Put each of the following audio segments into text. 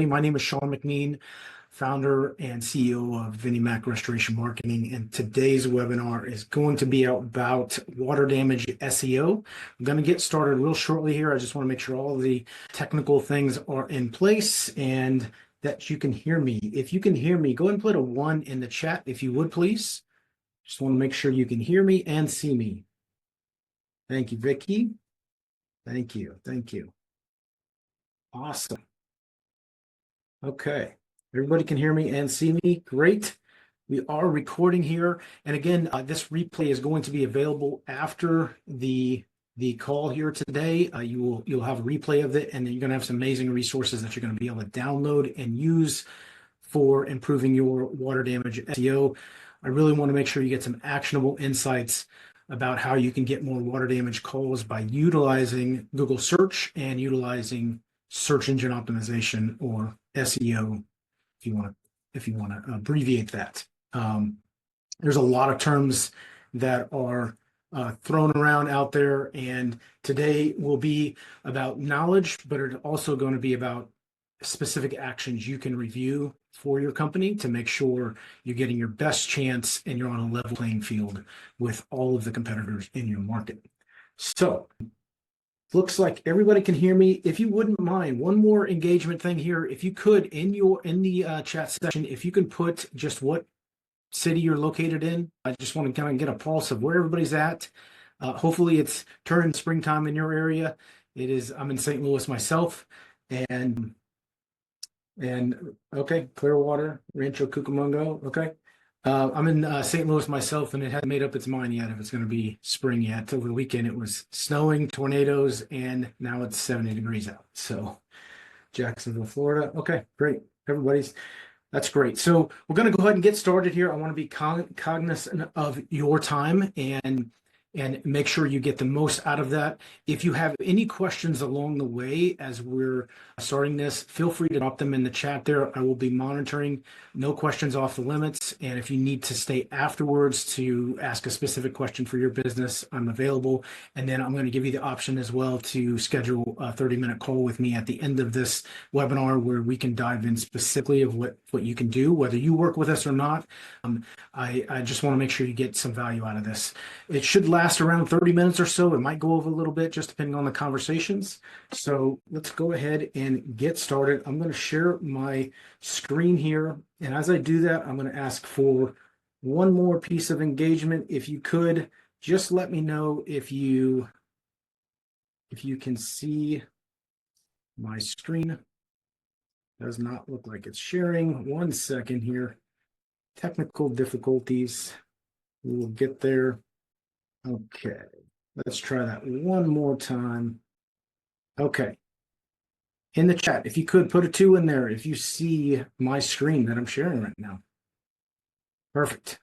everybody. My name is Sean McMeen, founder and CEO of Vinnie Mac Restoration Marketing. And today's webinar is going to be about water damage SEO. I'm going to get started real shortly here. I just want to make sure all the technical things are in place and that you can hear me. If you can hear me, go ahead and put a 1 in the chat if you would, please. Just want to make sure you can hear me and see me. Thank you, Vicky. Thank you. Thank you. Awesome. Okay. Everybody can hear me and see me. Great. We are recording here. And again, this replay is going to be available after the call here today. You'll have a replay of it, and then you're going to have some amazing resources that you're going to be able to download and use for improving your water damage SEO. I really want to make sure you get some actionable insights about how you can get more water damage calls by utilizing Google search and utilizing search engine optimization, or SEO, if you want to abbreviate that. There's a lot of terms that are thrown around out there, and today will be about knowledge, but it's also going to be about specific actions you can review for your company to make sure you're getting your best chance and you're on a level playing field with all of the competitors in your market. So looks like everybody can hear me. If you wouldn't mind, one more engagement thing here. If you could, in the chat section, if you can put just what city you're located in. I just want to kind of get a pulse of where everybody's at. Hopefully it's turning springtime in your area. It is. I'm in St. Louis myself, and okay, Clearwater, Rancho Cucamonga. Okay. I'm in St. Louis myself, and it hasn't made up its mind yet if it's going to be spring yet. Over the weekend, it was snowing, tornadoes, and now it's 70 degrees out. So Jacksonville, Florida. Okay, great. That's great. So we're going to go ahead and get started here. I want to be cognizant of your time and make sure you get the most out of that. If you have any questions along the way as we're starting this, feel free to drop them in the chat there. I will be monitoring. No questions off the limits. And if you need to stay afterwards to ask a specific question for your business, I'm available. And then I'm going to give you the option as well to schedule a 30-minute call with me at the end of this webinar where we can dive in specifically of what you can do, whether you work with us or not. I just want to make sure you get some value out of this. It should last around 30 minutes or so. It might go over a little bit just depending on the conversations. So let's go ahead and get started. I'm going to share my screen here. And as I do that, I'm going to ask for one more piece of engagement. If you could, just let me know if you can see my screen. Does not look like it's sharing. 1 second here. Technical difficulties. We will get there. Okay, let's try that one more time. Okay. In the chat, if you could put a 2 in there if you see my screen that I'm sharing right now. Perfect.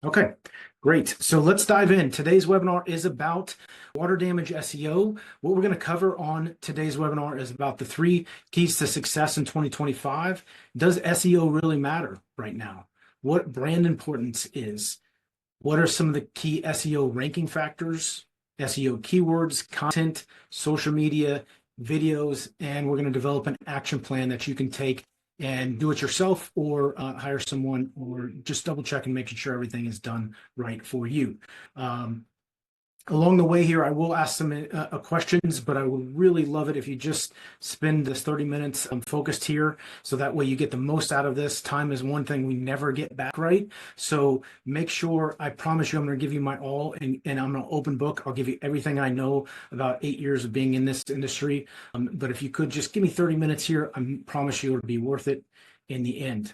Okay, great. So let's dive in. Today's webinar is about water damage SEO. What we're going to cover on today's webinar is about the 3 keys to success in 2025. Does SEO really matter right now? What brand importance is? What are some of the key SEO ranking factors, SEO keywords, content, social media, videos, and we're going to develop an action plan that you can take and do it yourself or hire someone, or just double check and making sure everything is done right for you. Along the way here, I will ask some questions, but I would really love it if you just spend this 30 minutes focused here, so that way you get the most out of this. Time is one thing we never get back, right? So make sure, I promise you, I'm going to give you my all, and I'm an open book. I'll give you everything I know about 8 years of being in this industry. But if you could just give me 30 minutes here, I promise you it'll be worth it in the end.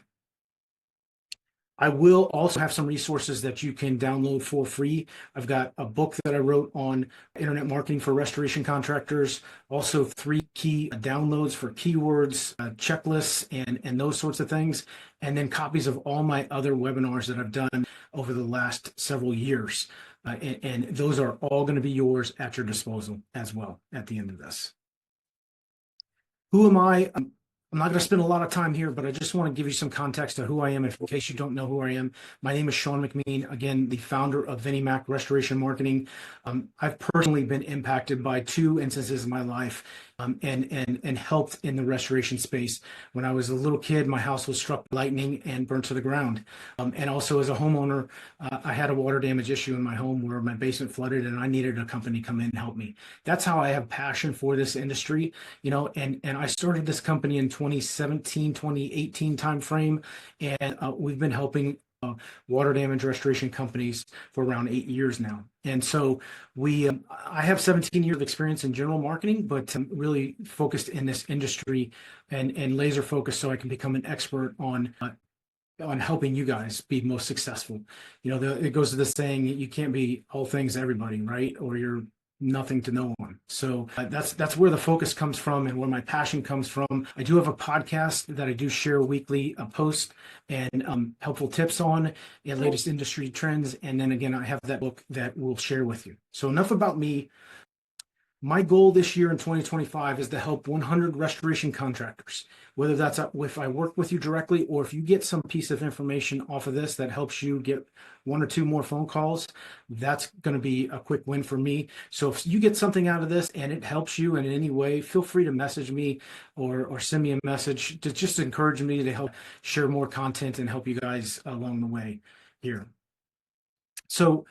I will also have some resources that you can download for free. I've got a book that I wrote on internet marketing for restoration contractors, also 3 key downloads for keywords, checklists, and those sorts of things, and then copies of all my other webinars that I've done over the last several years. And those are all going to be yours at your disposal as well at the end of this. Who am I? I'm I'm not going to spend a lot of time here, but I just want to give you some context to who I am in case you don't know who I am. My name is Sean McMeen, again, the founder of Vinnie Mac Restoration Marketing. I've personally been impacted by two instances in my life and helped in the restoration space. When I was a little kid, my house was struck by lightning and burnt to the ground. And also as a homeowner, I had a water damage issue in my home where my basement flooded and I needed a company to come in and help me. That's how I have passion for this industry, and I started this company in 2017, 2018 timeframe, and we've been helping water damage restoration companies for around 8 years now. And so I have 17 years of experience in general marketing, but really focused in this industry and laser focused so I can become an expert on helping you guys be most successful. It goes to the saying, you can't be all things to everybody, right? Or you're nothing to no one. So that's where the focus comes from and where my passion comes from. I do have a podcast that I do share weekly, a post and helpful tips on the latest industry trends. And then again, I have that book that we'll share with you. So enough about me. My goal this year in 2025 is to help 100 restoration contractors, whether that's if I work with you directly or if you get some piece of information off of this that helps you get one or two more phone calls, that's going to be a quick win for me. So if you get something out of this and it helps you in any way, feel free to message me or send me a message to just encourage me to help share more content and help you guys along the way here. So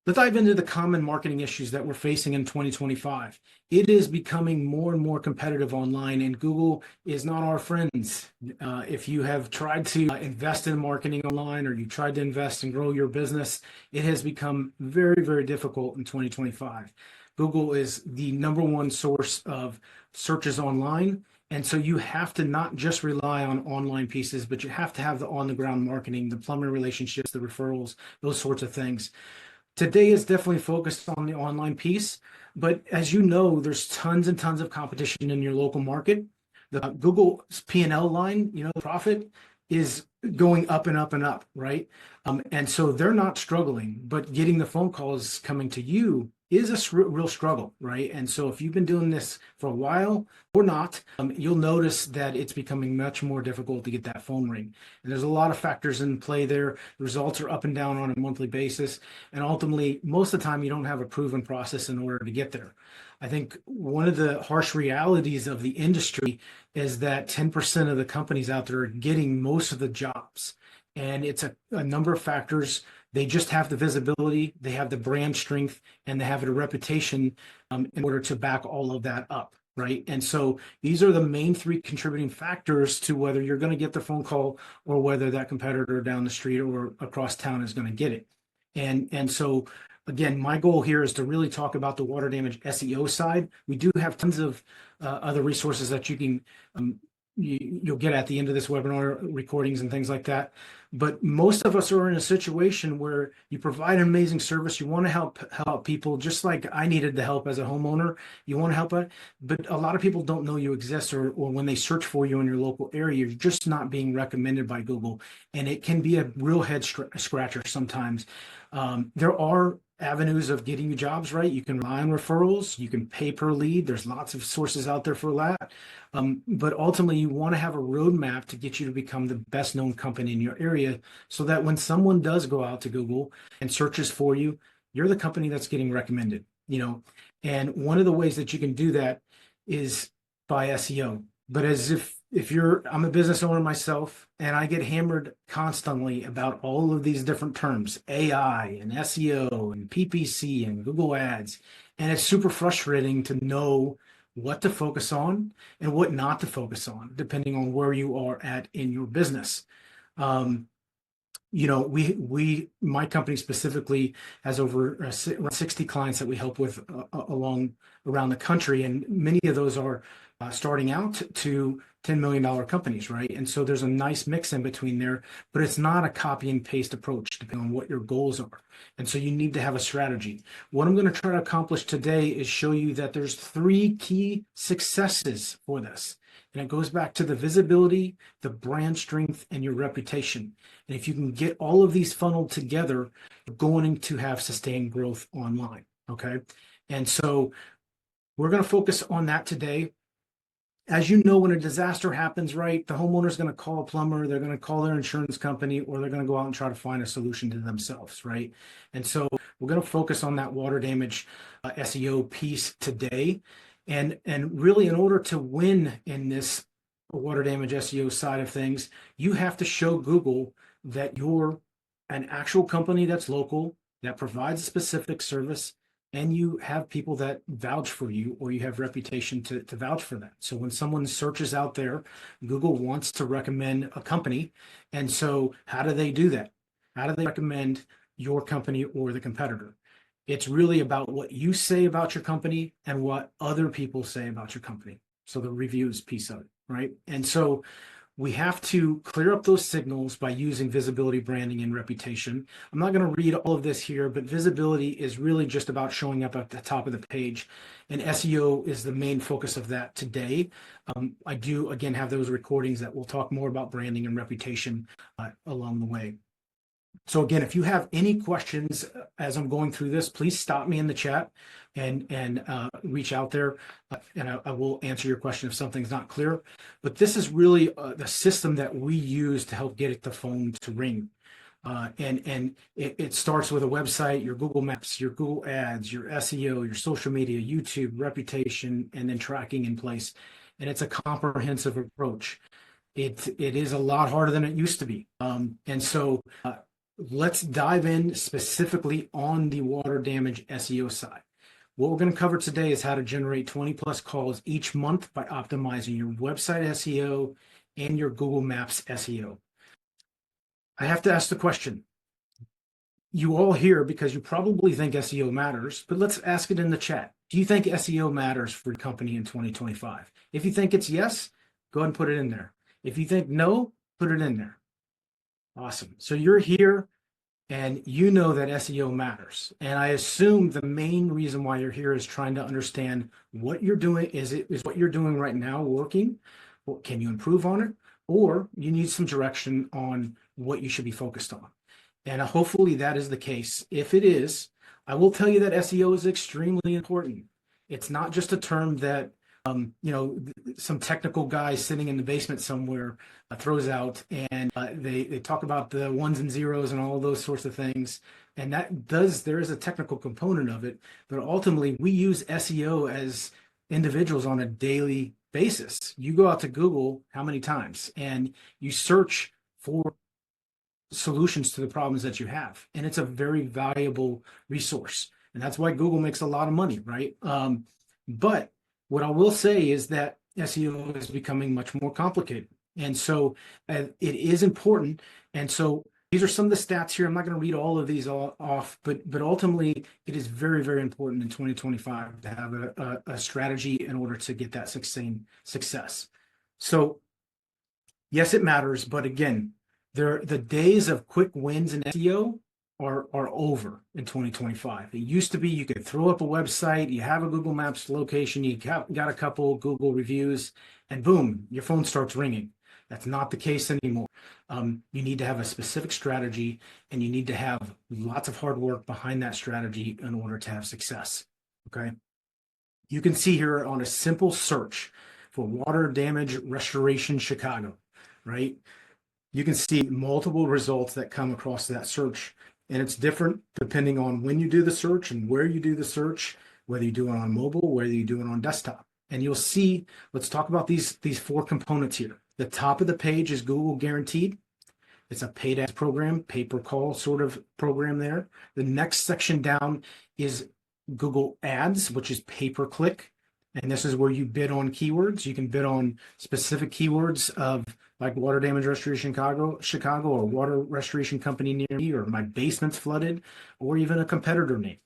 let's dive into the common marketing issues that we're facing in 2025. It is becoming more and more competitive online, and Google is not our friends. If you have tried to invest in marketing online or you tried to invest and grow your business, it has become very, very difficult in 2025. Google is the #1 source of searches online. And so you have to not just rely on online pieces, but you have to have the on-the-ground marketing, the plumber relationships, the referrals, those sorts of things. Today is definitely focused on the online piece, but as you know, there's tons and tons of competition in your local market. The Google's P&L line, the profit is going up and up and up, right? And so they're not struggling, but getting the phone calls coming to you is a real struggle, right? And so if you've been doing this for a while or not, you'll notice that it's becoming much more difficult to get that phone ring. And there's a lot of factors in play there. The results are up and down on a monthly basis. And ultimately, most of the time, you don't have a proven process in order to get there. I think one of the harsh realities of the industry is that 10% of the companies out there are getting most of the jobs. And it's a number of factors. They just have the visibility, they have the brand strength, and they have a reputation in order to back all of that up, right? And so these are the main three contributing factors to whether you're going to get the phone call or whether that competitor down the street or across town is going to get it. And so, again, my goal here is to really talk about the water damage SEO side. We do have tons of other resources that you can you'll get at the end of this webinar, recordings and things like that. But most of us are in a situation where you provide an amazing service. You want to help people, just like I needed the help as a homeowner. You want to help it, but a lot of people don't know you exist, or when they search for you in your local area, you're just not being recommended by Google. And it can be a real head scratcher sometimes. There are avenues of getting you jobs, right? You can rely on referrals, you can pay per lead. There's lots of sources out there for that. But ultimately, you want to have a roadmap to get you to become the best known company in your area so that when someone does go out to Google and searches for you, you're the company that's getting recommended, And one of the ways that you can do that is by SEO. But I'm a business owner myself, and I get hammered constantly about all of these different terms, AI and SEO and PPC and Google Ads. And it's super frustrating to know what to focus on and what not to focus on, depending on where you are at in your business. My company specifically has over 60 clients that we help with around the country, and many of those are starting out to $10 million companies, right? And so there's a nice mix in between there, but it's not a copy and paste approach depending on what your goals are. And so you need to have a strategy. What I'm going to try to accomplish today is show you that there's 3 key successes for this. And it goes back to the visibility, the brand strength, and your reputation. And if you can get all of these funneled together, you're going to have sustained growth online, okay? And so we're going to focus on that today. as you know, when a disaster happens, right, the homeowner's going to call a plumber, they're going to call their insurance company, or they're going to go out and try to find a solution to themselves, right? And so we're going to focus on that water damage SEO piece today. And really, in order to win in this water damage SEO side of things, you have to show Google that you're an actual company that's local, that provides a specific service, and you have people that vouch for you, or you have reputation to vouch for that. So when someone searches out there, Google wants to recommend a company. And so how do they do that? How do they recommend your company or the competitor? It's really about what you say about your company and what other people say about your company. So the reviews piece of it, right? And so we have to clear up those signals by using visibility, branding, and reputation. I'm not going to read all of this here, but visibility is really just about showing up at the top of the page. And SEO is the main focus of that today. I do, again, have those recordings that will talk more about branding and reputation along the way. So again, if you have any questions as I'm going through this, please stop me in the chat and reach out there, and I will answer your question if something's not clear. But this is really the system that we use to help get the phone to ring. And it starts with a website, your Google Maps, your Google Ads, your SEO, your social media, YouTube, reputation, and then tracking in place. And it's a comprehensive approach. It is a lot harder than it used to be. And so let's dive in specifically on the water damage SEO side. What we're going to cover today is how to generate 20 plus calls each month by optimizing your website SEO and your Google Maps SEO. I have to ask the question. You all here because you probably think SEO matters, but let's ask it in the chat. Do you think SEO matters for your company in 2025? If you think it's yes, go ahead and put it in there. If you think no, put it in there. Awesome. So you're here and you know that SEO matters. And I assume the main reason why you're here is trying to understand what you're doing. Is what you're doing right now working? Or can you improve on it? Or you need some direction on what you should be focused on. And hopefully that is the case. If it is, I will tell you that SEO is extremely important. It's not just a term that some technical guy sitting in the basement somewhere throws out, and they talk about the ones and zeros and all those sorts of things. And there is a technical component of it, but ultimately we use SEO as individuals on a daily basis. You go out to Google how many times, and you search for solutions to the problems that you have. And it's a very valuable resource. And that's why Google makes a lot of money, right? But what I will say is that SEO is becoming much more complicated. And so it is important. And so these are some of the stats here. I'm not going to read all of these off, but ultimately it is very, very important in 2025 to have a strategy in order to get that sustained success. So yes, it matters. But again, the days of quick wins in SEO are over in 2025. It used to be you could throw up a website, you have a Google Maps location, you got a couple Google reviews, and boom, your phone starts ringing. That's not the case anymore. You need to have a specific strategy, and you need to have lots of hard work behind that strategy in order to have success. Okay. You can see here on a simple search for water damage restoration Chicago, right? You can see multiple results that come across that search. And it's different depending on when you do the search and where you do the search, whether you do it on mobile, whether you do it on desktop. And you'll see, let's talk about these four components here. The top of the page is Google Guaranteed. It's a paid ads program, pay-per-call sort of program there. The next section down is Google Ads, which is pay-per-click. And this is where you bid on keywords. You can bid on specific keywords of like water damage restoration Chicago, or water restoration company near me, or my basement's flooded, or even a competitor name.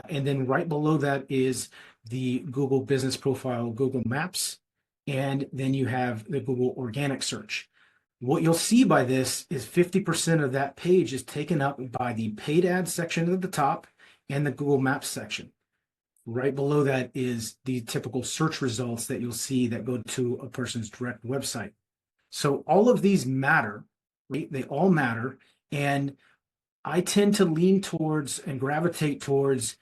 And then right below that is the Google Business Profile, Google Maps. And then you have the Google Organic Search. What you'll see by this is 50% of that page is taken up by the paid ads section at the top and the Google Maps section. Right below that is the typical search results that you'll see that go to a person's direct website. So all of these matter, right? They all matter. And I tend to lean towards and gravitate towards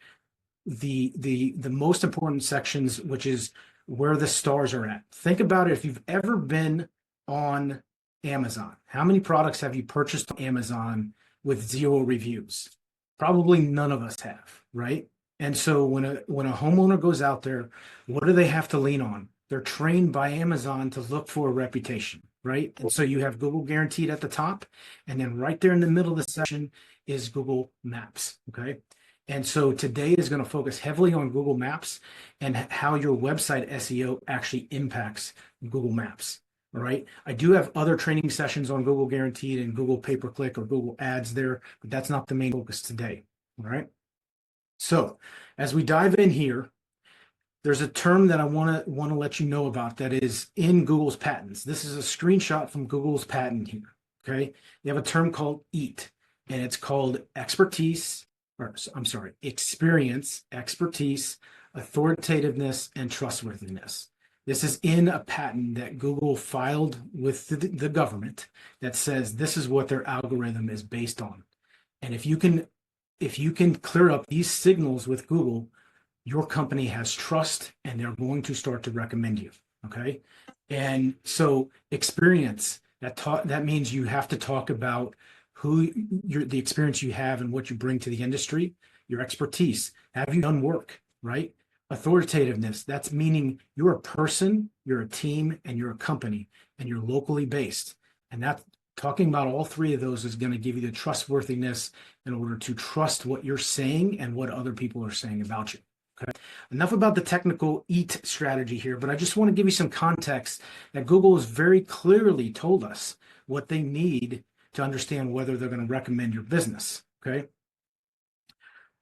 the most important sections, which is where the stars are at. Think about it. If you've ever been on Amazon, how many products have you purchased on Amazon with 0 reviews? Probably none of us have, right? And so when a homeowner goes out there, what do they have to lean on? They're trained by Amazon to look for a reputation, right? And so you have Google Guaranteed at the top, and then right there in the middle of the section is Google Maps, okay? And so today is going to focus heavily on Google Maps and how your website SEO actually impacts Google Maps. All right. I do have other training sessions on Google Guaranteed and Google Pay-per-click or Google Ads there, but that's not the main focus today. All right. So as we dive in here, there's a term that I want to let you know about that is in Google's patents. This is a screenshot from Google's patent here. Okay. They have a term called EAT, and it's called experience, expertise, authoritativeness, and trustworthiness. This is in a patent that Google filed with the government that says this is what their algorithm is based on. And if you can clear up these signals with Google, your company has trust and they're going to start to recommend you. Okay. And so experience, that means you have to talk about the experience you have and what you bring to the industry, your expertise. Have you done work, right? Authoritativeness, that's meaning you're a person, you're a team, and you're a company, and you're locally based. And that talking about all 3 of those is going to give you the trustworthiness in order to trust what you're saying and what other people are saying about you. Okay. Enough about the technical EAT strategy here, but I just want to give you some context that Google has very clearly told us what they need to understand whether they're going to recommend your business. Okay.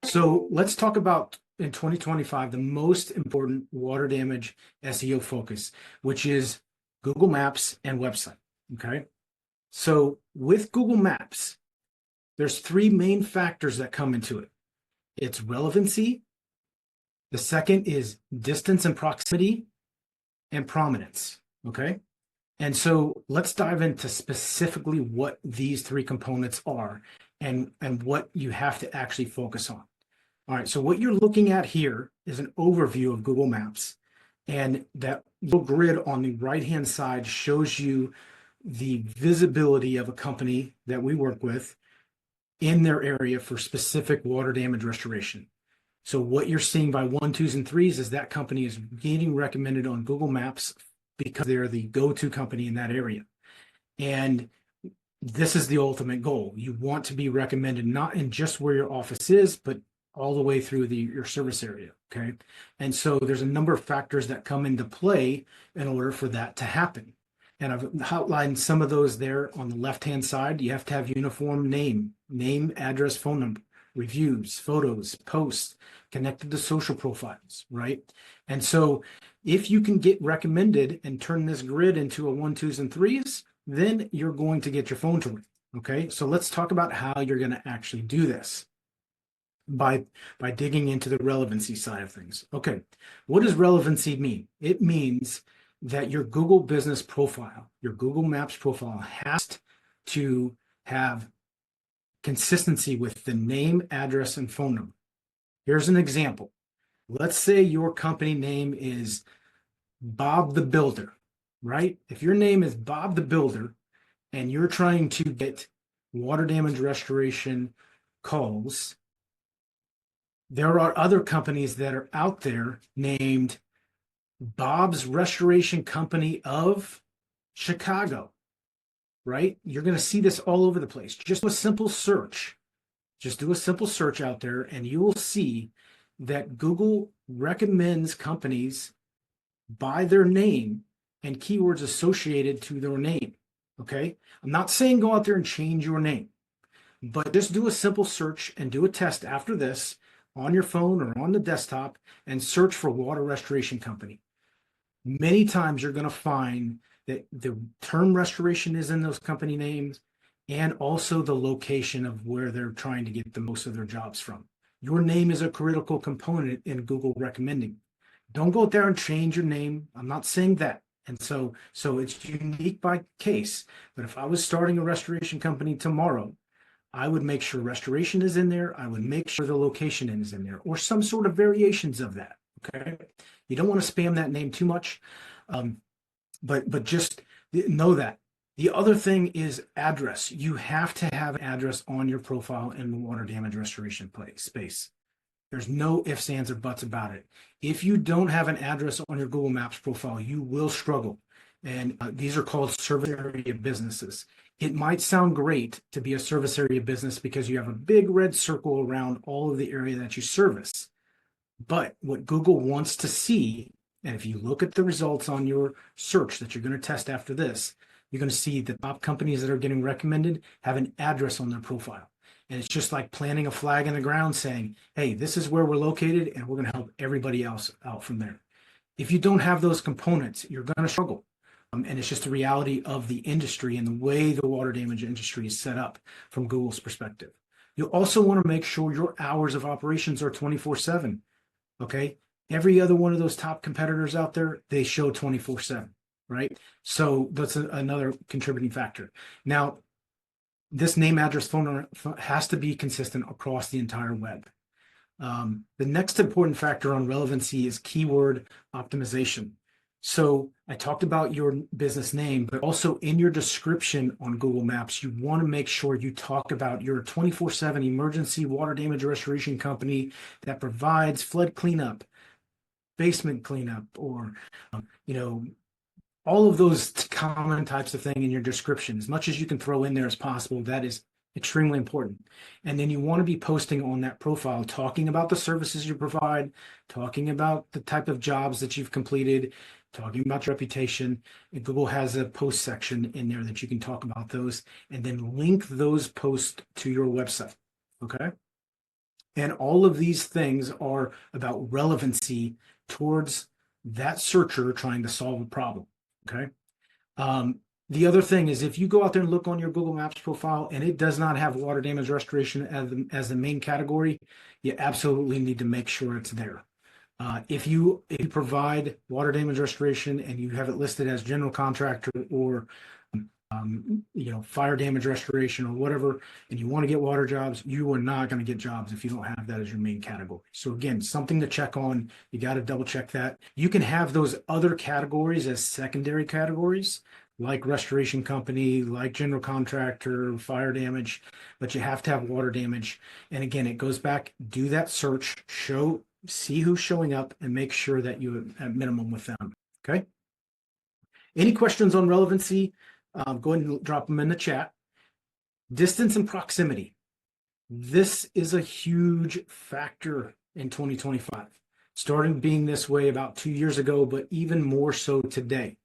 So let's talk about in 2025, the most important water damage SEO focus, which is Google Maps and website. Okay. So with Google Maps, there's 3 main factors that come into it. It's relevancy. The second is distance and proximity and prominence. Okay. And so let's dive into specifically what these 3 components are and what you have to actually focus on. All right, so what you're looking at here is an overview of Google Maps, and that little grid on the right-hand side shows you the visibility of a company that we work with in their area for specific water damage restoration. So what you're seeing by 1, 2s, and 3s is that company is getting recommended on Google Maps because they're the go-to company in that area. And this is the ultimate goal. You want to be recommended not in just where your office is, but all the way through your service area, okay? And so there's a number of factors that come into play in order for that to happen. And I've outlined some of those there on the left-hand side. You have to have uniform name, address, phone number, reviews, photos, posts, connected to social profiles, right? And so if you can get recommended and turn this grid into a 1, 2s, and 3s, then you're going to get your phone to ring, okay? So let's talk about how you're going to actually do this. By digging into the relevancy side of things. Okay, what does relevancy mean? It means that your Google business profile, your Google Maps profile has to have consistency with the name, address, and phone number. Here's an example. Let's say your company name is Bob the Builder, right? If your name is Bob the Builder and you're trying to get water damage restoration calls, there are other companies that are out there named Bob's Restoration Company of Chicago, right? You're going to see this all over the place. Just do a simple search. Just do a simple search out there and you will see that Google recommends companies by their name and keywords associated to their name, okay? I'm not saying go out there and change your name, but just do a simple search and do a test after this on your phone or on the desktop and search for water restoration company. Many times you're going to find that the term restoration is in those company names and also the location of where they're trying to get the most of their jobs from. Your name is a critical component in Google recommending. Don't go out there and change your name. I'm not saying that. And so it's unique by case. But if I was starting a restoration company tomorrow, I would make sure restoration is in there. I would make sure the location is in there or some sort of variations of that. Okay. You don't want to spam that name too much, but just know that. The other thing is address. You have to have an address on your profile in the water damage restoration space. There's no ifs, ands, or buts about it. If you don't have an address on your Google Maps profile, you will struggle. And these are called service area businesses. It might sound great to be a service area business because you have a big red circle around all of the area that you service. But what Google wants to see, and if you look at the results on your search that you're going to test after this, you're going to see the top companies that are getting recommended have an address on their profile. And it's just like planting a flag in the ground saying, hey, this is where we're located, and we're going to help everybody else out from there. If you don't have those components, you're going to struggle. And it's just the reality of the industry and the way the water damage industry is set up from Google's perspective. You'll also want to make sure your hours of operations are 24/7. Okay. Every other one of those top competitors out there, they show 24/7, right? So that's another contributing factor. Now, this name, address, phone number has to be consistent across the entire web. The next important factor on relevancy is keyword optimization. So I talked about your business name, but also in your description on Google Maps, you want to make sure you talk about your 24/7 emergency water damage restoration company that provides flood cleanup, basement cleanup, or, all of those common types of thing in your description. As much as you can throw in there as possible, that is extremely important. And then you want to be posting on that profile, talking about the services you provide, talking about the type of jobs that you've completed, talking about your reputation. And Google has a post section in there that you can talk about those and then link those posts to your website. Okay. And all of these things are about relevancy towards that searcher trying to solve a problem. Okay. The other thing is if you go out there and look on your Google Maps profile and it does not have water damage restoration as the main category, you absolutely need to make sure it's there. If you provide water damage restoration and you have it listed as general contractor or fire damage restoration or whatever, and you want to get water jobs, you are not going to get jobs if you don't have that as your main category. So again, something to check on. You got to double check that. You can have those other categories as secondary categories, like restoration company, like general contractor, fire damage, but you have to have water damage. And again, it goes back, do that search, see who's showing up, and make sure that you at minimum with them. Okay. Any questions on relevancy? Go ahead and drop them in the chat. Distance and proximity. This is a huge factor in 2025. Started being this way about 2 years ago, but even more so today.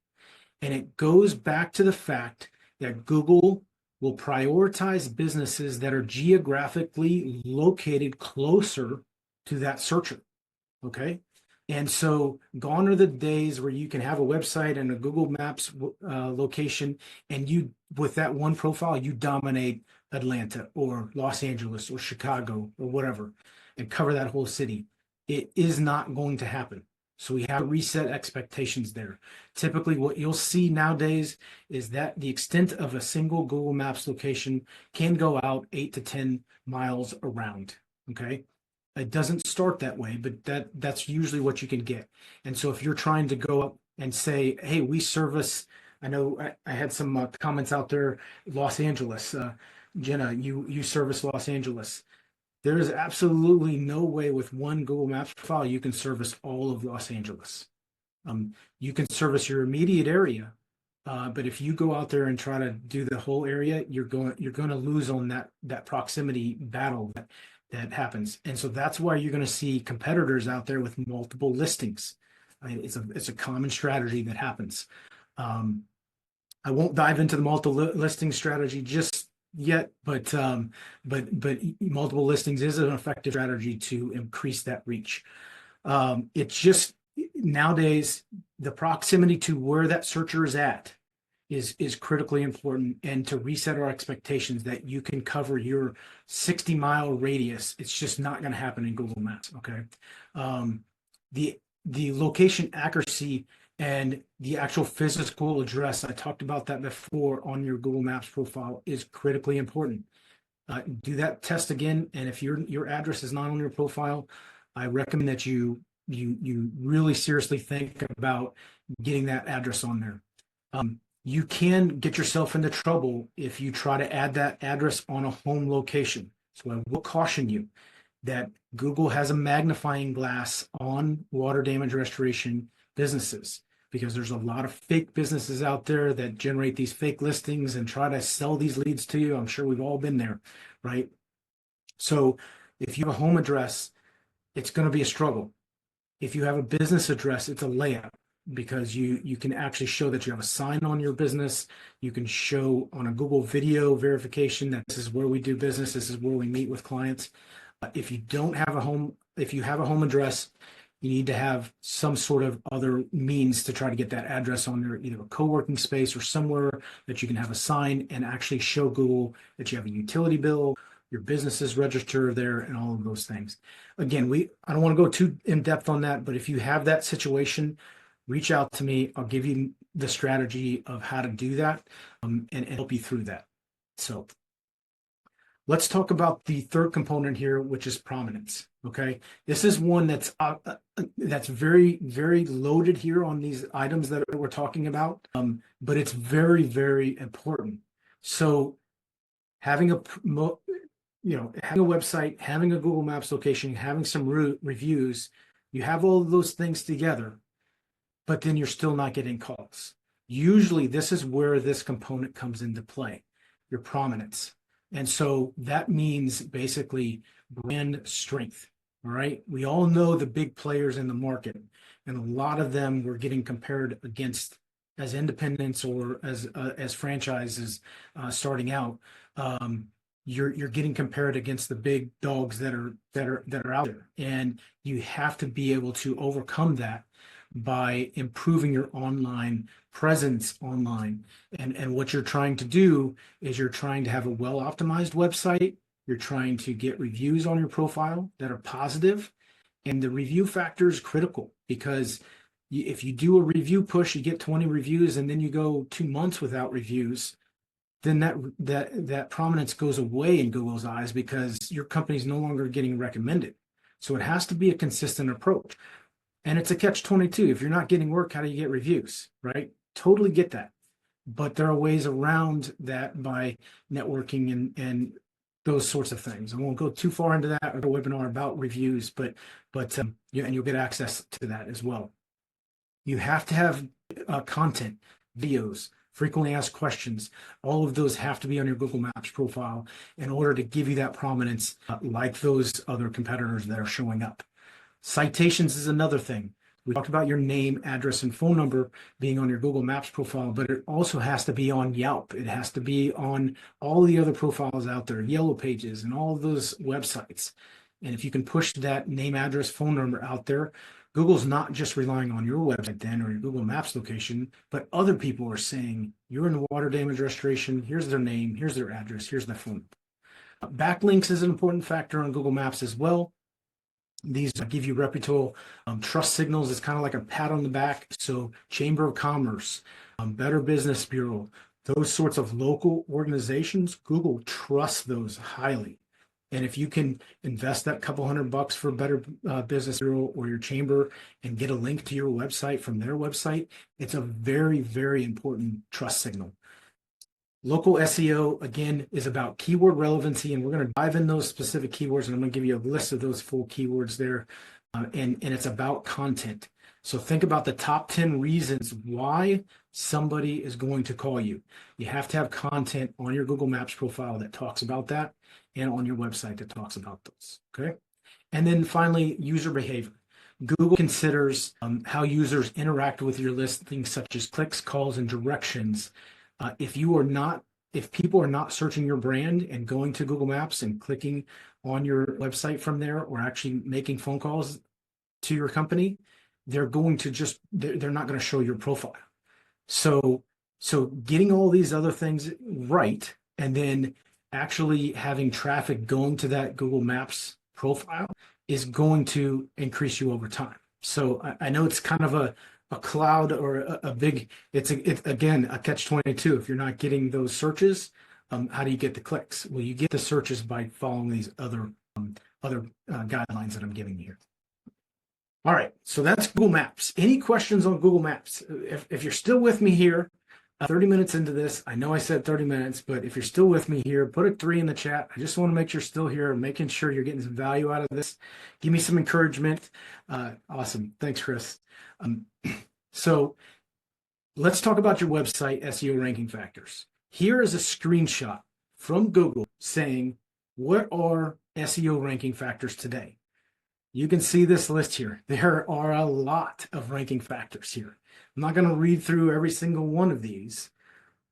And it goes back to the fact that Google will prioritize businesses that are geographically located closer to that searcher. Okay. And so gone are the days where you can have a website and a Google Maps location, and you, with that one profile, you dominate Atlanta or Los Angeles or Chicago or whatever and cover that whole city. It is not going to happen. So we have to reset expectations there. Typically what you'll see nowadays is that the extent of a single Google Maps location can go out 8 to 10 miles around. Okay. It doesn't start that way, but that's usually what you can get. And so if you're trying to go up and say, hey, we service, I know I had some comments out there, Los Angeles, Jenna, you service Los Angeles. There is absolutely no way with one Google Maps file you can service all of Los Angeles. You can service your immediate area, but if you go out there and try to do the whole area, you're going to lose on that proximity battle that happens. And so that's why you're going to see competitors out there with multiple listings. It's a common strategy that happens. I won't dive into the multiple listing strategy just yet, but multiple listings is an effective strategy to increase that reach. It's just nowadays the proximity to where that searcher is at is critically important, and to reset our expectations that you can cover your 60-mile radius. It's just not going to happen in Google Maps. Okay. The location accuracy and the actual physical address, I talked about that before, on your Google Maps profile is critically important. Do that test again, and if your address is not on your profile, I recommend that you you really seriously think about getting that address on there. You can get yourself into trouble if you try to add that address on a home location. So I will caution you that Google has a magnifying glass on water damage restoration businesses, because there's a lot of fake businesses out there that generate these fake listings and try to sell these leads to you. I'm sure we've all been there, right? So if you have a home address, it's going to be a struggle. If you have a business address, it's a layup, because you can actually show that you have a sign on your business. You can show on a Google video verification that this is where we do business, this is where we meet with clients. If you don't have a home, if you have a home address, you need to have some sort of other means to try to get that address on there, either a co-working space or somewhere that you can have a sign and actually show Google that you have a utility bill, your business is registered there, and all of those things. Again, I don't want to go too in depth on that, but if you have that situation, reach out to me. I'll give you the strategy of how to do that, and help you through that. So let's talk about the third component here, which is prominence. Okay, this is one that's very, very loaded here on these items that we're talking about, but it's very, very important. So having having a website, having a Google Maps location, having some reviews, you have all of those things together, but then you're still not getting calls. Usually this is where this component comes into play, your prominence. And so that means basically brand strength. All right. We all know the big players in the market, and a lot of them were getting compared against as independents or as franchises starting out. You're getting compared against the big dogs that are out there, and you have to be able to overcome that by improving your online presence online. And what you're trying to do is you're trying to have a well-optimized website. You're trying to get reviews on your profile that are positive, and the review factor is critical, because if you do a review push, you get 20 reviews, and then you go 2 months without reviews, then that prominence goes away in Google's eyes, because your company's no longer getting recommended. So it has to be a consistent approach. And it's a catch-22. If you're not getting work, how do you get reviews, right? Totally get that. But there are ways around that by networking and those sorts of things. I won't go too far into that, or a webinar about reviews, but and you'll get access to that as well. You have to have content, videos, frequently asked questions. All of those have to be on your Google Maps profile in order to give you that prominence, like those other competitors that are showing up. Citations is another thing. We talked about your name, address, and phone number being on your Google Maps profile, but it also has to be on Yelp. It has to be on all the other profiles out there, Yellow Pages, and all of those websites. And if you can push that name, address, phone number out there, Google's not just relying on your website then or your Google Maps location, but other people are saying, you're in water damage restoration, here's their name, here's their address, here's their phone number. Backlinks is an important factor on Google Maps as well. These give you reputable trust signals. It's kind of like a pat on the back. So Chamber of Commerce, Better Business Bureau, those sorts of local organizations, Google trusts those highly. And if you can invest that couple $100 for Better Business Bureau or your chamber and get a link to your website from their website, it's a very, very important trust signal. Local SEO, again, is about keyword relevancy, and we're going to dive in those specific keywords, and I'm going to give you a list of those full keywords there, and it's about content. So think about the top 10 reasons why somebody is going to call you. You have to have content on your Google Maps profile that talks about that, and on your website that talks about those, okay? And then finally, user behavior. Google considers how users interact with your listings, such as clicks, calls, and directions. If people are not searching your brand and going to Google Maps and clicking on your website from there, or actually making phone calls to your company, they're not going to show your profile. So getting all these other things right, and then actually having traffic going to that Google Maps profile is going to increase you over time. So I know it's kind of a cloud or a big, it's again a catch-22. If you're not getting those searches, how do you get the clicks? Well, you get the searches by following these other guidelines that I'm giving you here. All right, so that's Google Maps. Any questions on Google Maps? If you're still with me here, 30 minutes into this, I know I said 30 minutes, but if you're still with me here, put a 3 in the chat. I just want to make sure you're still here, making sure you're getting some value out of this. Give me some encouragement. Awesome. Thanks, Chris. So let's talk about your website SEO ranking factors. Here is a screenshot from Google saying, what are SEO ranking factors today? You can see this list here. There are a lot of ranking factors here. I'm not going to read through every single one of these,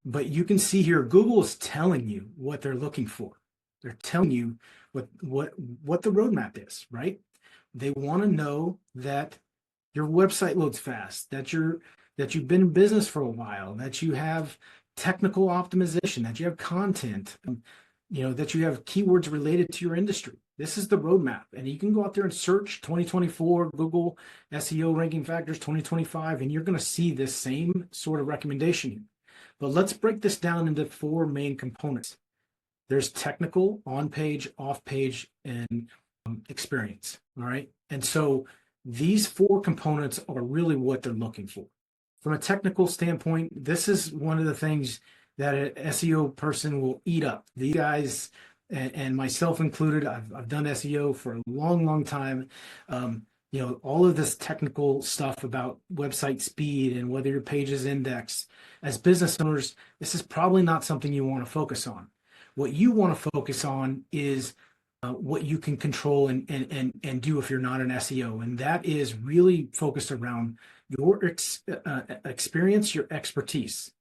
but you can see here Google is telling you what they're looking for. They're telling you what the roadmap is, right? They want to know that your website loads fast, that you've been in business for a while, that you have technical optimization, that you have content, that you have keywords related to your industry. This is the roadmap, and you can go out there and search 2024 Google SEO ranking factors 2025, and you're going to see this same sort of recommendation here. But let's break this down into 4 main components. There's technical, on-page, off-page, and experience. All right, and so these 4 components are really what they're looking for. From a technical standpoint, this is one of the things that an SEO person will eat up. These guys, and myself included, I've done SEO for a long, long time. All of this technical stuff about website speed and whether your page is indexed. As business owners, this is probably not something you want to focus on. What you want to focus on is what you can control and do if you're not an SEO. And that is really focused around your experience, your expertise.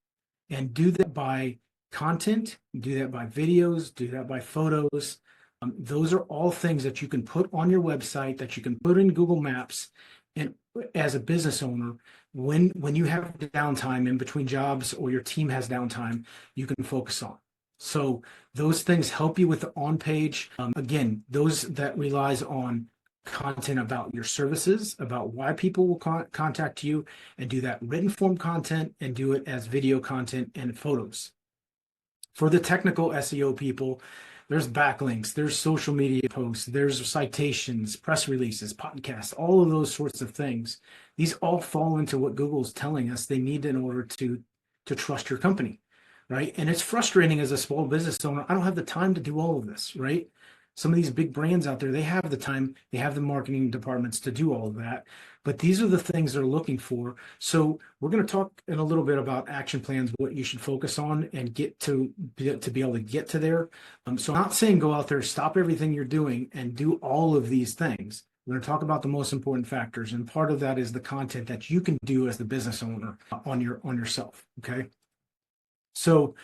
And do that by content, do that by videos, do that by photos. Those are all things that you can put on your website, that you can put in Google Maps. And as a business owner, when you have downtime in between jobs or your team has downtime, you can focus on. So those things help you with the on-page. Again, those that relies on content about your services, about why people will contact you, and do that written form content and do it as video content and photos. For the technical SEO people, there's backlinks, there's social media posts, there's citations, press releases, podcasts, all of those sorts of things. These all fall into what Google's telling us they need in order to trust your company, right? And it's frustrating as a small business owner. I don't have the time to do all of this, right? Some of these big brands out there, they have the time, they have the marketing departments to do all of that, but these are the things they're looking for. So we're going to talk in a little bit about action plans, what you should focus on and get to be able to get to there. So I'm not saying go out there, stop everything you're doing and do all of these things. We're going to talk about the most important factors, and part of that is the content that you can do as the business owner on yourself. Okay. So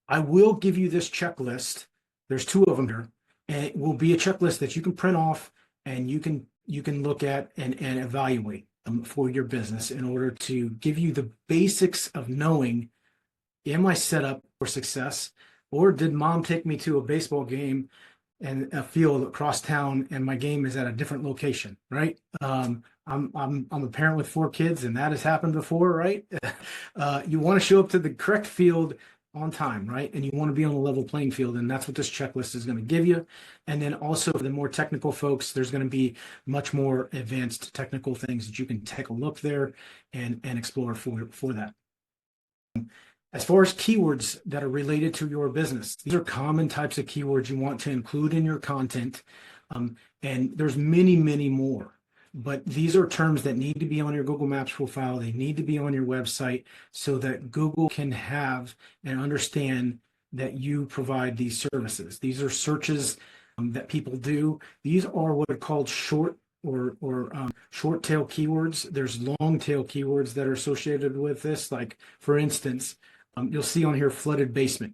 I will give you this checklist. There's 2 of them here. And it will be a checklist that you can print off and you can look at and evaluate for your business in order to give you the basics of knowing, am I set up for success, or did mom take me to a baseball game and a field across town and my game is at a different location, right? I'm a parent with 4 kids, and that has happened before, right? You want to show up to the correct field on time, right? And you want to be on a level playing field, and that's what this checklist is going to give you. And then also for the more technical folks, there's going to be much more advanced technical things that you can take a look there and explore for that. As far as keywords that are related to your business, these are common types of keywords you want to include in your content. And there's many, many more. But these are terms that need to be on your Google Maps profile. They need to be on your website so that Google can have and understand that you provide these services. These are searches that people do. These are what are called short short tail keywords. There's long tail keywords that are associated with this. Like, for instance, you'll see on here flooded basement.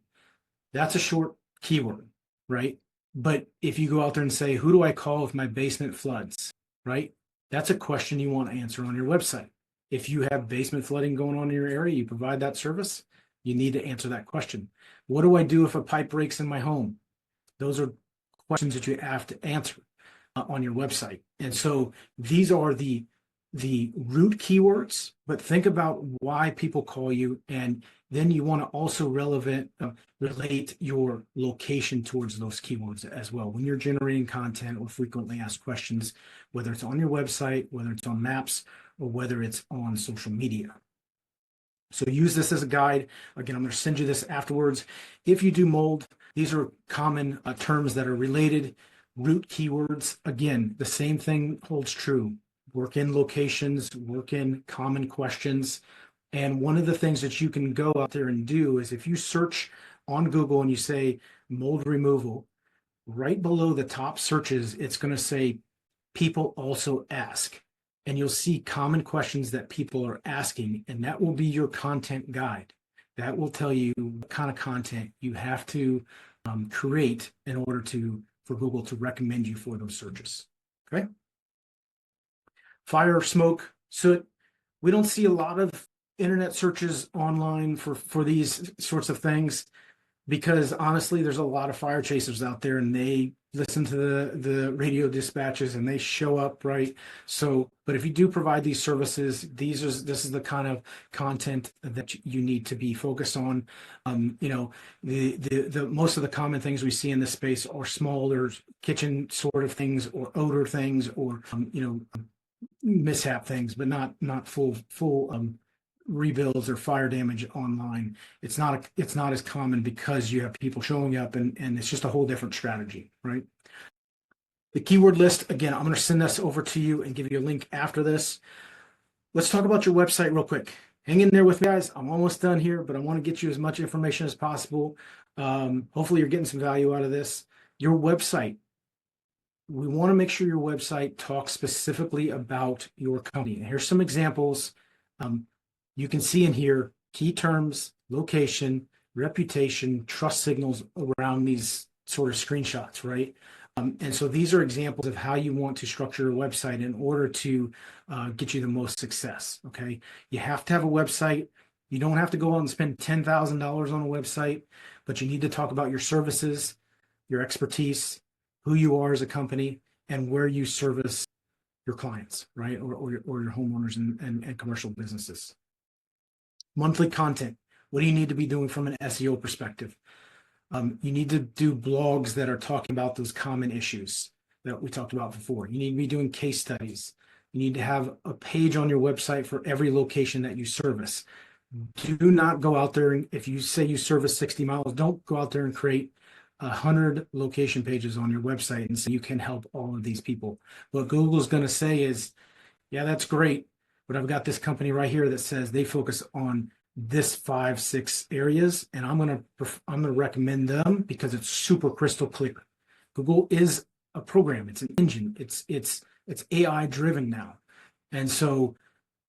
That's a short keyword, right? But if you go out there and say, who do I call if my basement floods, right? That's a question you want to answer on your website. If you have basement flooding going on in your area, you provide that service, you need to answer that question. What do I do if a pipe breaks in my home? Those are questions that you have to answer on your website. And so these are the the root keywords, but think about why people call you. And then you want to also relate your location towards those keywords as well. When you're generating content or frequently asked questions, whether it's on your website, whether it's on maps, or whether it's on social media. So use this as a guide. Again, I'm going to send you this afterwards. If you do mold, these are common terms that are related. Root keywords, again, the same thing holds true. Work in locations, work in common questions. And one of the things that you can go out there and do is if you search on Google and you say mold removal, right below the top searches, it's going to say people also ask. And you'll see common questions that people are asking, and that will be your content guide. That will tell you what kind of content you have to create in order for Google to recommend you for those searches. Okay. Fire, smoke, soot. We don't see a lot of internet searches online for these sorts of things because honestly, there's a lot of fire chasers out there and they listen to the radio dispatches and they show up, right? So, but if you do provide these services, this is the kind of content that you need to be focused on. The most of the common things we see in this space are smaller kitchen sort of things or odor things or mishap things, but not full rebuilds or fire damage online. It's not as common because you have people showing up and it's just a whole different strategy, right? The keyword list, again, I'm going to send this over to you and give you a link after this. Let's talk about your website real quick. Hang in there with me, guys. I'm almost done here, but I want to get you as much information as possible. Hopefully you're getting some value out of this. Your website. We want to make sure your website talks specifically about your company. And here's some examples. You can see in here key terms, location, reputation, trust signals around these sort of screenshots, right? And so these are examples of how you want to structure your website in order to get you the most success, okay? You have to have a website. You don't have to go out and spend $10,000 on a website, but you need to talk about your services, your expertise, who you are as a company, and where you service your clients, right? Or your homeowners and commercial businesses. Monthly content. What do you need to be doing from an SEO perspective? You need to do blogs that are talking about those common issues that we talked about before. You need to be doing case studies. You need to have a page on your website for every location that you service. Do not go out there and if you say you service 60 miles, don't go out there and create 100 location pages on your website and say you can help all of these people. What Google's going to say is, yeah, that's great, but I've got this company right here that says they focus on this 5-6 areas, and I'm gonna recommend them because it's super crystal clear. Google is a program; it's an engine. It's AI driven now, and so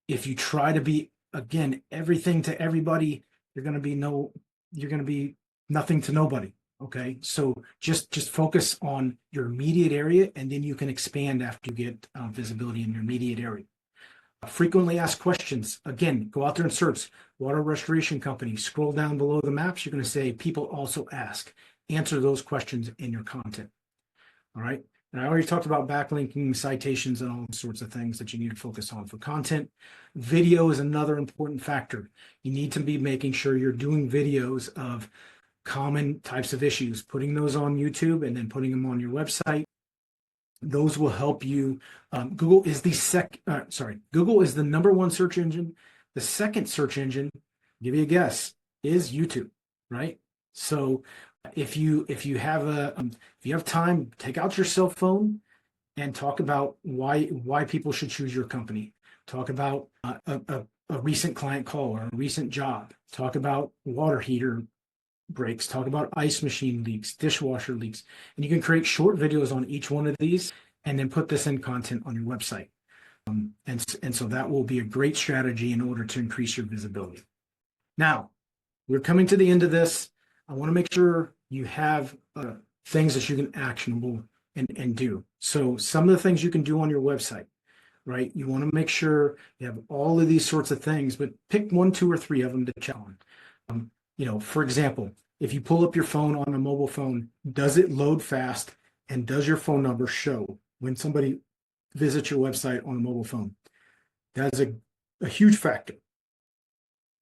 if you try to be again everything to everybody, you're gonna be nothing to nobody. Okay, so just focus on your immediate area, and then you can expand after you get visibility in your immediate area. Frequently asked questions. Again, go out there and search water restoration company. Scroll down below the maps. You're going to say people also ask. Answer those questions in your content. All right. And I already talked about backlinking, citations, and all sorts of things that you need to focus on for content. Video is another important factor. You need to be making sure you're doing videos of common types of issues, putting those on YouTube and then putting them on your website. Those will help you. Google is the number one search engine. The second search engine, I'll give you a guess, is YouTube, right? So if you have time, take out your cell phone and talk about why people should choose your company. Talk about a recent client call or a recent job. Talk about water heater breaks, talk about ice machine leaks, dishwasher leaks, and you can create short videos on each one of these and then put this in content on your website. And so that will be a great strategy in order to increase your visibility. Now, we're coming to the end of this. I want to make sure you have things that you can actionable and do. So some of the things you can do on your website, right? You want to make sure you have all of these sorts of things, but pick 1, 2, or 3 of them to check on. For example, if you pull up your phone on a mobile phone, does it load fast and does your phone number show when somebody visits your website on a mobile phone? That's a huge factor.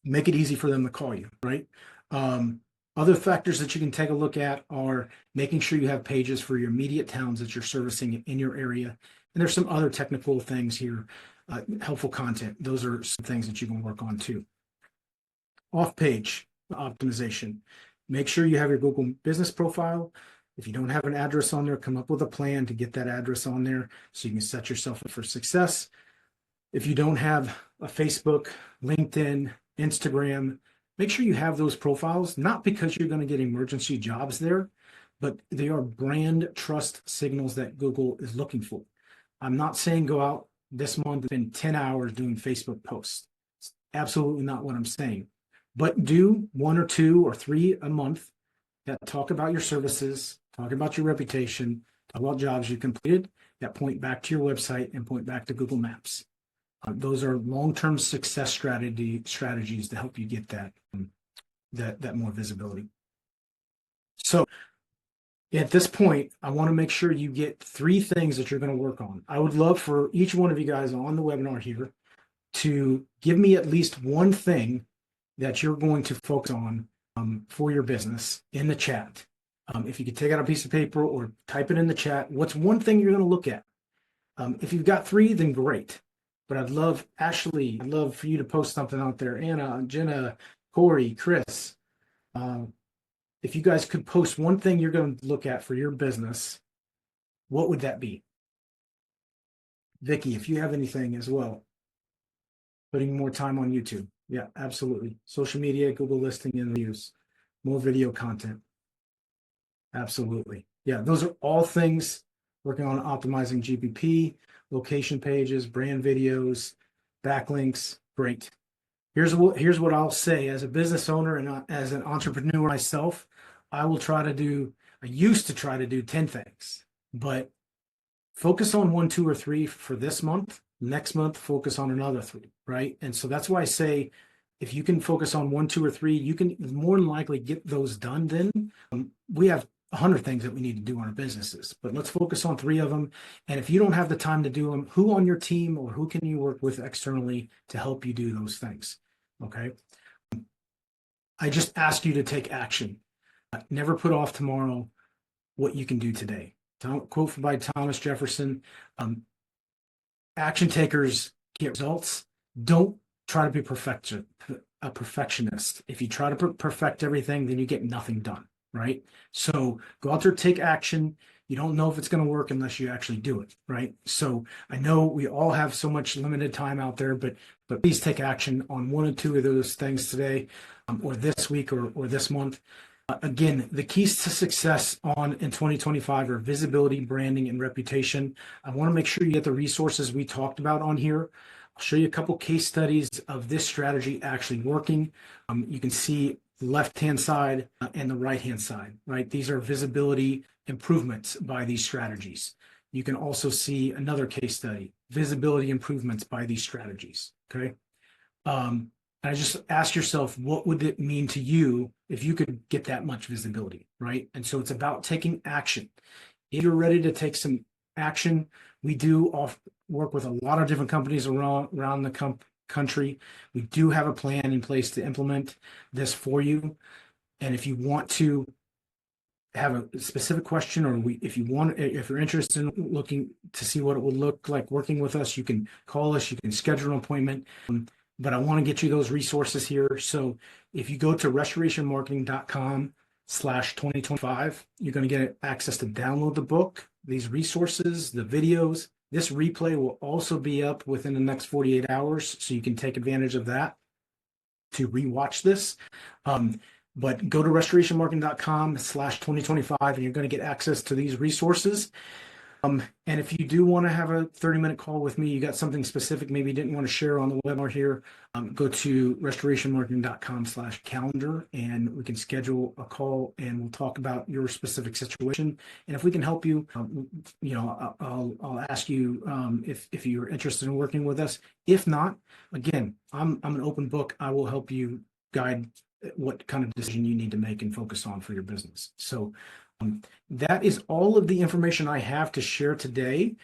Make it easy for them to call you, right? Other factors that you can take a look at are making sure you have pages for your immediate towns that you're servicing in your area. And there's some other technical things here, helpful content. Those are some things that you can work on too. Off-page optimization. Make sure you have your Google business profile. If you don't have an address on there, come up with a plan to get that address on there so you can set yourself up for success. If you don't have a Facebook, LinkedIn, Instagram, make sure you have those profiles, not because you're going to get emergency jobs there, but they are brand trust signals that Google is looking for. I'm not saying go out this month and spend 10 hours doing Facebook posts. It's absolutely not what I'm saying. But do 1 or 2 or 3 a month that talk about your services, talk about your reputation, talk about jobs you completed, that point back to your website and point back to Google Maps. Those are long-term success strategies to help you get that more visibility. So at this point, I want to make sure you get 3 things that you're going to work on. I would love for each one of you guys on the webinar here to give me at least one thing that you're going to focus on for your business in the chat. If you could take out a piece of paper or type it in the chat, what's one thing you're going to look at? If you've got 3, then great. But I'd love, Ashley, I'd love for you to post something out there. Anna, Jenna, Corey, Chris. If you guys could post one thing you're going to look at for your business, what would that be? Vicky, if you have anything as well. Putting more time on YouTube. Yeah, absolutely. Social media, Google listing and reviews, more video content. Absolutely. Yeah, those are all things working on optimizing GPP, location pages, brand videos, backlinks. Great. Here's what I'll say as a business owner and as an entrepreneur myself. I used to try to do 10 things, but focus on 1, 2, or 3 for this month. Next month, focus on another 3, right? And so that's why I say, if you can focus on 1, 2, or 3, you can more than likely get those done then. We have 100 things that we need to do in our businesses, but let's focus on 3 of them. And if you don't have the time to do them, who on your team or who can you work with externally to help you do those things? Okay. I just ask you to take action. Never put off tomorrow what you can do today. Quote by Thomas Jefferson, action takers get results. Don't try to be a perfectionist. If you try to perfect everything, then you get nothing done, right? So go out there, take action. You don't know if it's going to work unless you actually do it, right? So I know we all have so much limited time out there, but please take action on 1 or 2 of those things today, or this week or this month. Again, the keys to success in 2025 are visibility, branding, and reputation. I want to make sure you get the resources we talked about on here. I'll show you a couple case studies of this strategy actually working. You can see the left-hand side and the right-hand side, right? These are visibility improvements by these strategies. You can also see another case study, visibility improvements by these strategies, okay? And I just ask yourself, what would it mean to you if you could get that much visibility, right? And so it's about taking action. If you're ready to take some action, we do work with a lot of different companies around the country. We do have a plan in place to implement this for you. And if you want to have a specific question, or if you're interested in looking to see what it would look like working with us, you can call us, you can schedule an appointment. But I want to get you those resources here. So if you go to restorationmarketing.com/2025, you're going to get access to download the book, these resources, the videos. This replay will also be up within the next 48 hours, so you can take advantage of that to rewatch this. But go to restorationmarketing.com/2025, and you're going to get access to these resources. And if you do want to have a 30-minute call with me, you got something specific maybe you didn't want to share on the webinar here, go to restorationmarketing.com/calendar, and we can schedule a call and we'll talk about your specific situation. And if we can help you, I'll ask you if you're interested in working with us. If not, again, I'm an open book. I will help you guide what kind of decision you need to make and focus on for your business. So that is all of the information I have to share today.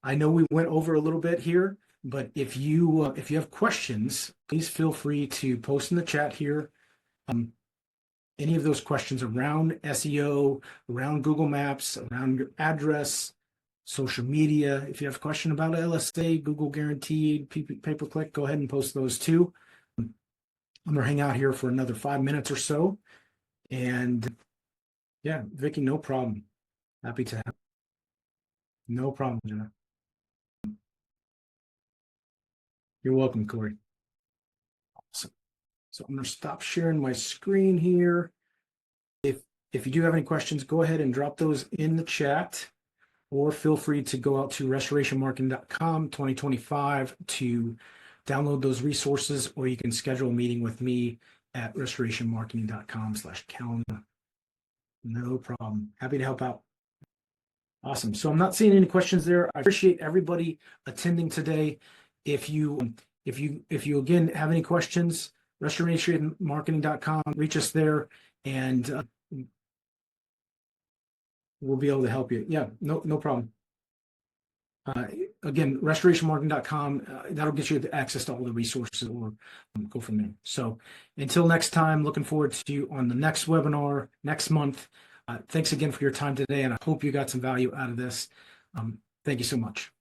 I know we went over a little bit here, But if you have questions, please feel free to post in the chat here. Any of those questions around SEO, around Google Maps, around your address, social media. If you have a question about LSA, Google Guaranteed, pay-per-click, go ahead and post those too. I'm going to hang out here for another 5 minutes or so. And yeah, Vicky, no problem. Happy to have. No problem, Jenna. You're welcome, Corey. Awesome. So I'm going to stop sharing my screen here. If you do have any questions, go ahead and drop those in the chat, or feel free to go out to restorationmarketing.com 2025 to download those resources, or you can schedule a meeting with me at restorationmarketing.com/calendar. No problem. Happy to help out. Awesome. So I'm not seeing any questions there. I appreciate everybody attending today. If you again have any questions, restorationmarketing.com, reach us there, and we'll be able to help you. Yeah, no problem. Again, restorationmarketing.com, that'll get you access to all the resources, or go from there. So until next time, looking forward to you on the next webinar next month. Thanks again for your time today, and I hope you got some value out of this. Thank you so much.